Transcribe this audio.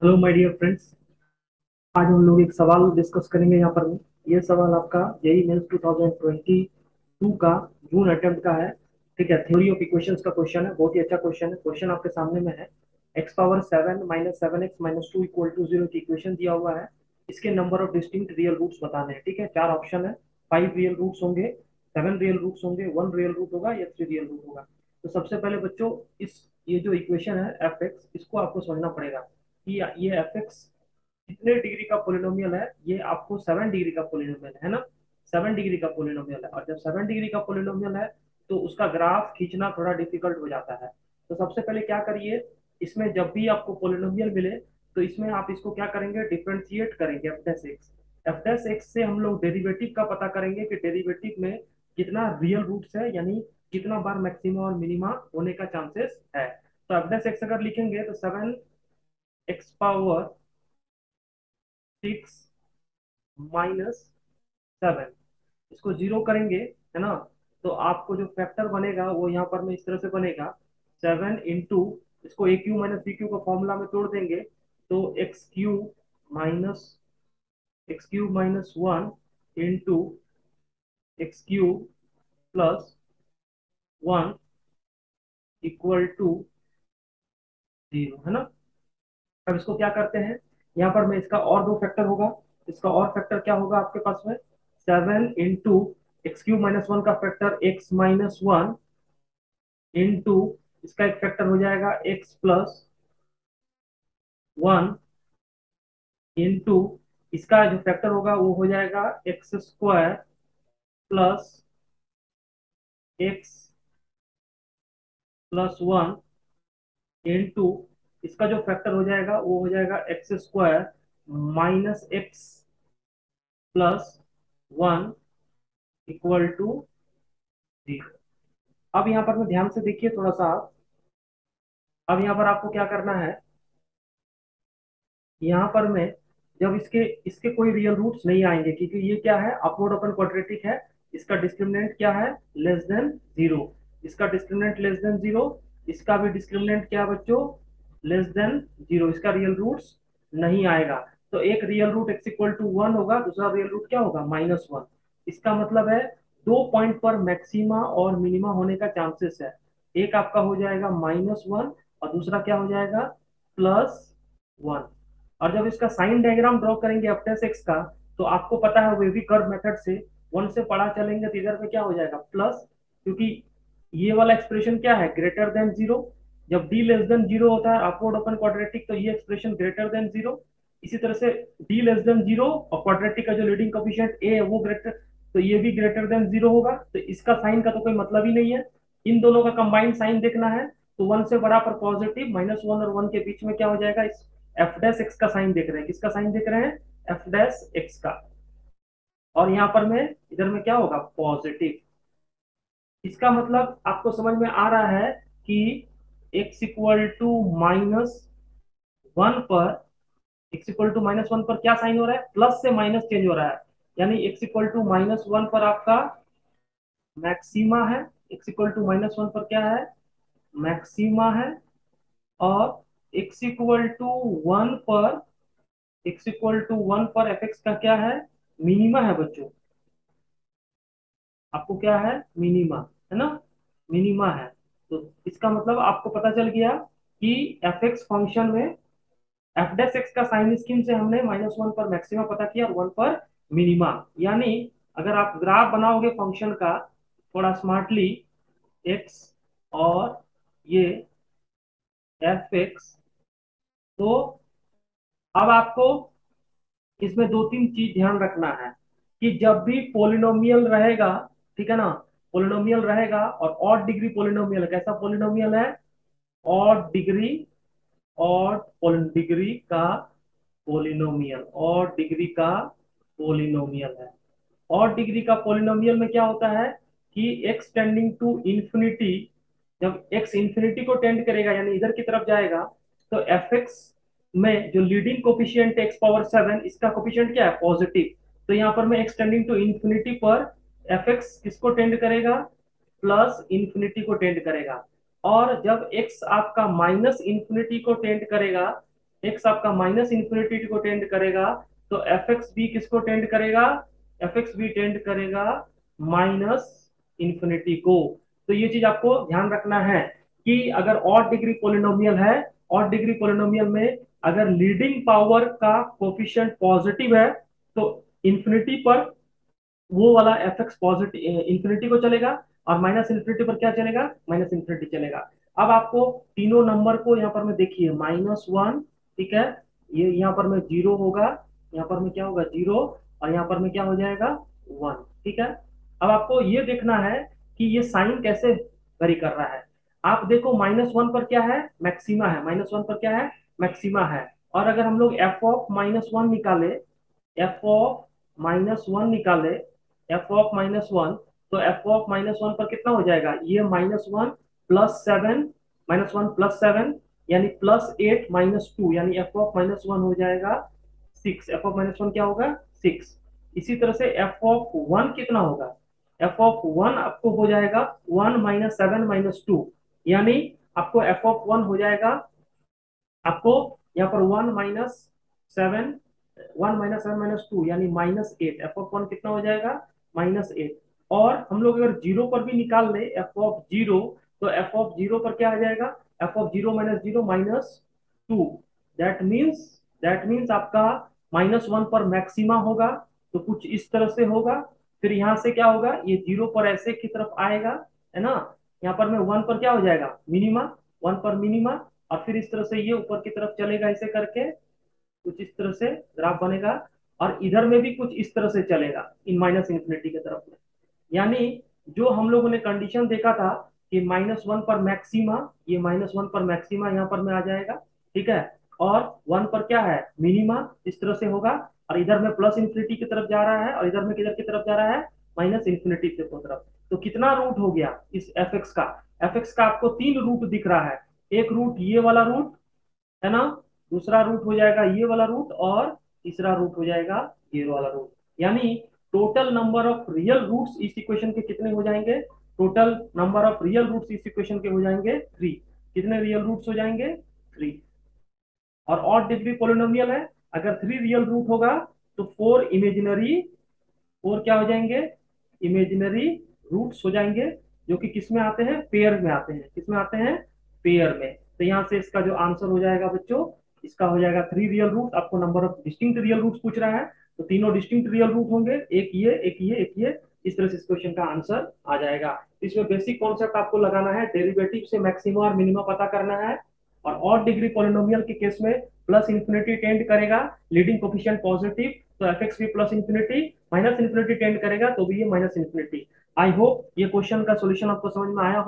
Hello my dear friends. आज हम लोग एक सवाल डिस्कस करेंगे यहाँ पर। ये सवाल आपका जेईई मेंस 2022 का जून अटेम्प्ट का है। ठीक है, थ्योरी ऑफ इक्वेशंस का क्वेश्चन है। बहुत ही अच्छा क्वेश्चन है। क्वेश्चन आपके सामने में है। X power 7 minus 7x-2 equal to 0 की इक्वेशन दिया हुआ है। इसके number of distinct real roots बताने हैं। ठीक है, चार ऑप्शन है। 5 रियल रूट्स होंगे, 7 रियल रूट्स होंगे, 1 रियल रूट होगा या 3 रियल रूट होगा। तो सबसे पहले बच्चों, इस ये जो इक्वेशन है एफ एक्स, इसको आपको समझना पड़ेगा कि ये एफ एक्स कितने डिग्री का पोलिनोमियल है। ये आपको 7 डिग्री का पोलिनोमियल है ना। 7 डिग्री का पोलिनोमियल है, और जब 7 डिग्री का पोलिनोमियल है तो उसका ग्राफ खींचना थोड़ा डिफिकल्ट हो जाता है। तो सबसे पहले क्या करिए, इसमें जब भी आपको पोलिनोमियल मिले तो इसमें आप इसको क्या करेंगे, डिफ्रेंशिएट करेंगे F dash x. F dash x से हम लोग डेरिवेटिव का पता करेंगे कि डेरिवेटिव में कितना रियल रूट्स है, यानी कितना बार मैक्सिमा और मिनिमा होने का चांसेस है। तो एफ डैश एक्स अगर लिखेंगे तो 7x पावर 6 - 7, इसको जीरो करेंगे, है ना। तो आपको जो फैक्टर बनेगा वो यहाँ पर में इस तरह से बनेगा। 7 इंटू, इसको ए क्यू माइनस बी क्यू का फॉर्मूला में तोड़ देंगे तो minus x³ - 1 into x³ + 1 equal to 0, है ना। अब इसको क्या करते हैं, यहाँ पर में इसका और दो फैक्टर होगा। इसका और फैक्टर क्या होगा आपके पास में, 7 इंटू x³ - 1 का फैक्टर x-1 इंटू, इसका एक फैक्टर हो जाएगा x+1 इंटू, इसका जो फैक्टर होगा वो हो जाएगा x² + x+1 इंटू, इसका जो फैक्टर हो जाएगा वो हो जाएगा x² - x+1 इक्वल टू 0। अब यहाँ पर मैं ध्यान से देखिए थोड़ा सा आप। अब यहाँ पर आपको क्या करना है, यहाँ पर मैं जब इसके इसके कोई रियल रूट्स नहीं आएंगे, क्योंकि ये क्या है, अपवर्ड ओपन क्वाड्रेटिक है। इसका डिस्क्रिमिनेंट क्या है, <<0 इसका डिस्क्रिमिनेंट <<0। इसका भी डिस्क्रिमिनेंट क्या है बच्चों, <<0। इसका रियल रूट्स नहीं आएगा। तो एक रियल रूट x=1 होगा, दूसरा रियल रूट क्या होगा, -1। इसका मतलब है दो पॉइंट पर मैक्सिमा और मिनिमा होने का चांसेस है। एक आपका हो जाएगा -1 और दूसरा क्या हो जाएगा, +1। और जब इसका साइन डायग्राम ड्रॉ करेंगे एफ एक्स का, तो आपको पता है वेवी कर्व मेथड से 1 से पढ़ा चलेंगे तो इधर पे क्या हो जाएगा, प्लस। क्योंकि ये वाला एक्सप्रेशन क्या है, >0। जब d <0 होता है अपवर्ड ओपन क्वाड्रेटिक, तो ये एक्सप्रेशन >0। इसी तरह से d <0 और क्वाड्रेटिक का जो लीडिंग कोफिशिएंट a है वो ग्रेटर, तो ये भी >0 होगा। तो इसका साइन का तो कोई मतलब ही नहीं है। इन दोनों का कंबाइंड साइन देखना है, तो 1 से बड़ा पर पॉजिटिव, -1 और 1 के बीच में क्या हो जाएगा, इस एफ डैश एक्स का साइन देख रहे हैं। किसका साइन देख रहे हैं, एफ डैश एक्स का। और यहाँ पर में इधर में क्या होगा, पॉजिटिव। इसका मतलब आपको समझ में आ रहा है कि x=-1 पर, x=-1 पर क्या साइन हो रहा है, प्लस से माइनस चेंज हो रहा है। यानी x=-1 पर आपका मैक्सिमा है, x=-1 पर क्या है, मैक्सिमा है। और x=1 पर एफ एक्स का क्या है, मिनिमा है बच्चों। आपको क्या है, मिनिमा, है ना, मिनिमा है। तो इसका मतलब आपको पता चल गया कि एफ एक्स फंक्शन में एफ डैश एक्स का साइन स्कीम से हमने -1 पर मैक्सिमा पता किया और 1 पर मिनिमा। यानी अगर आप ग्राफ बनाओगे फंक्शन का थोड़ा स्मार्टली, एक्स और ये एफ एक्स, तो अब आपको इसमें दो तीन चीज ध्यान रखना है कि जब भी पोलिनोमियल रहेगा, ठीक है ना, पोलिनोमियल रहेगा और ऑड डिग्री पोलिनोमियल, कैसा पोलिनोमियल है, ऑड डिग्री, ऑड डिग्री का पोलिनोमियल, ऑड डिग्री का पोलिनोमियल है। ऑड डिग्री का पोलिनोमियल में क्या होता है कि एक्स टेंडिंग टू इंफिनिटी, जब एक्स इंफिनिटी को टेंड करेगा यानी इधर की तरफ जाएगा, तो एफ एक्स में जो लीडिंग कोफिशिएंट x⁻⁷, इसका कोफिशिएंट क्या है, पॉजिटिव। तो यहाँ पर मैं एक्स टेंडिंग टू इंफिनिटी पर एफ एक्स किसको टेंड करेगा, प्लस इंफिनिटी को टेंड करेगा। और जब x आपका माइनस इंफिनिटी को टेंड करेगा, x आपका माइनस इन्फिनिटी को टेंड करेगा, तो एफ एक्स बी किसको टेंड करेगा, एफ एक्स बी टेंड करेगा माइनस इन्फिनिटी को। तो ये चीज आपको ध्यान रखना है कि अगर ऑड डिग्री पोलिनोमियल है, ऑड डिग्री पोलिनोमियल में अगर लीडिंग पावर का कोफिशिएंट पॉजिटिव है तो इन्फिनिटी पर वो वाला एफ एक्स पॉजिटिव इन्फिनिटी को चलेगा, और माइनस इन्फिनिटी पर क्या चलेगा, माइनस इन्फिनिटी चलेगा। अब आपको तीनों नंबर को यहाँ पर में देखिए -1, ठीक है, ये यहाँ पर में 0 होगा, यहाँ पर में क्या होगा 0, और यहाँ पर में क्या हो जाएगा 1, ठीक है। अब आपको ये देखना है कि ये साइन कैसे वेरी कर रहा है। आप देखो -1 पर क्या है, मैक्सिमा है, -1 पर क्या है, मैक्सिमा है। और अगर हम लोग एफ ऑफ -1 निकाले, एफ ऑफ -1 निकाले, एफ ऑफ -1, तो एफ ऑफ -1 पर कितना हो जाएगा, ये -1 प्लस 7, -1 प्लस 7 यानी +8 -2, यानी एफ ऑफ -1 हो जाएगा 6, एफ ऑफ -1 क्या होगा 6। इसी तरह से एफ ऑफ 1 कितना होगा, एफ ऑफ 1 आपको हो जाएगा 1 -7 -2, यानी आपको एफ ऑफ 1 हो जाएगा, आपको यहाँ पर 1 -7 यानी -8, एफ ऑफ 1 कितना हो जाएगा -8। और हम लोग अगर जीरो पर भी निकाल ले एफ ऑफ 0, तो एफ ऑफ 0 पर क्या आ जाएगा, एफ ऑफ 0 - 0 -2, दैट मीन्स आपका -1 पर मैक्सिमा होगा, तो कुछ इस तरह से होगा। फिर यहाँ से क्या होगा, ये 0 पर ऐसे की तरफ आएगा, है ना, यहाँ पर में 1 पर क्या हो जाएगा मिनिमा, 1 पर मिनिमा, और फिर इस तरह से ये ऊपर की तरफ चलेगा ऐसे करके, कुछ इस तरह से ग्राफ बनेगा, और इधर में भी कुछ इस तरह से चलेगा इन माइनस इन्फिनिटी की तरफ में। यानी जो हम लोगों ने कंडीशन देखा था कि -1 पर मैक्सिमा, ये -1 पर मैक्सिमा यहाँ पर में आ जाएगा, ठीक है, और 1 पर क्या है मिनिमा, इस तरह से होगा, और इधर में प्लस इन्फिनिटी की तरफ जा रहा है, और इधर में किधर की तरफ जा रहा है, माइनस इन्फिनिटी की तरफ। तो कितना रूट हो गया इस एफ एक्स का, एफ एक्स का आपको 3 रूट दिख रहा है। एक रूट ये वाला रूट, है ना, दूसरा रूट हो जाएगा ये वाला रूट, और तीसरा रूट हो जाएगा ये वाला रूट। यानी total number of real roots इस इक्वेशन के कितने हो जाएंगे, total number of real roots इस इक्वेशन के हो जाएंगे 3। कितने रियल रूट्स हो जाएंगे 3। और ऑड डिग्री पोलिनोमियल है, अगर 3 रियल रूट होगा तो 4 इमेजिनरी, 4 क्या हो जाएंगे इमेजिनरी रूट्स हो जाएंगे, जो कि किस में आते हैं, पेयर में आते हैं, किस में आते हैं, पेयर में। तो यहाँ से इसका जो आंसर हो जाएगा बच्चों, इसका हो जाएगा 3 रियल रूट। आपको number of distinct real roots पूछ रहा है, तो तीनों डिस्टिंक्ट रियल रूट होंगे, एक ये एक ये एक ये, इस तरह से इस क्वेश्चन का आंसर आ जाएगा। इसमें बेसिक कॉन्सेप्ट आपको लगाना है, डेरिवेटिव से मैक्सिमा और मिनिमा पता करना है, और ऑड डिग्री पॉलिनोमियल के केस में प्लस इंफिनिटी टेंड करेगा, लीडिंग कोफिशिएंट पॉजिटिव, तो एफ एक्स भी plus infinity, minus infinity tend करेगा तो भी ये माइनस इंफिनिटी। आई होप ये क्वेश्चन का सॉल्यूशन आपको समझ में आया।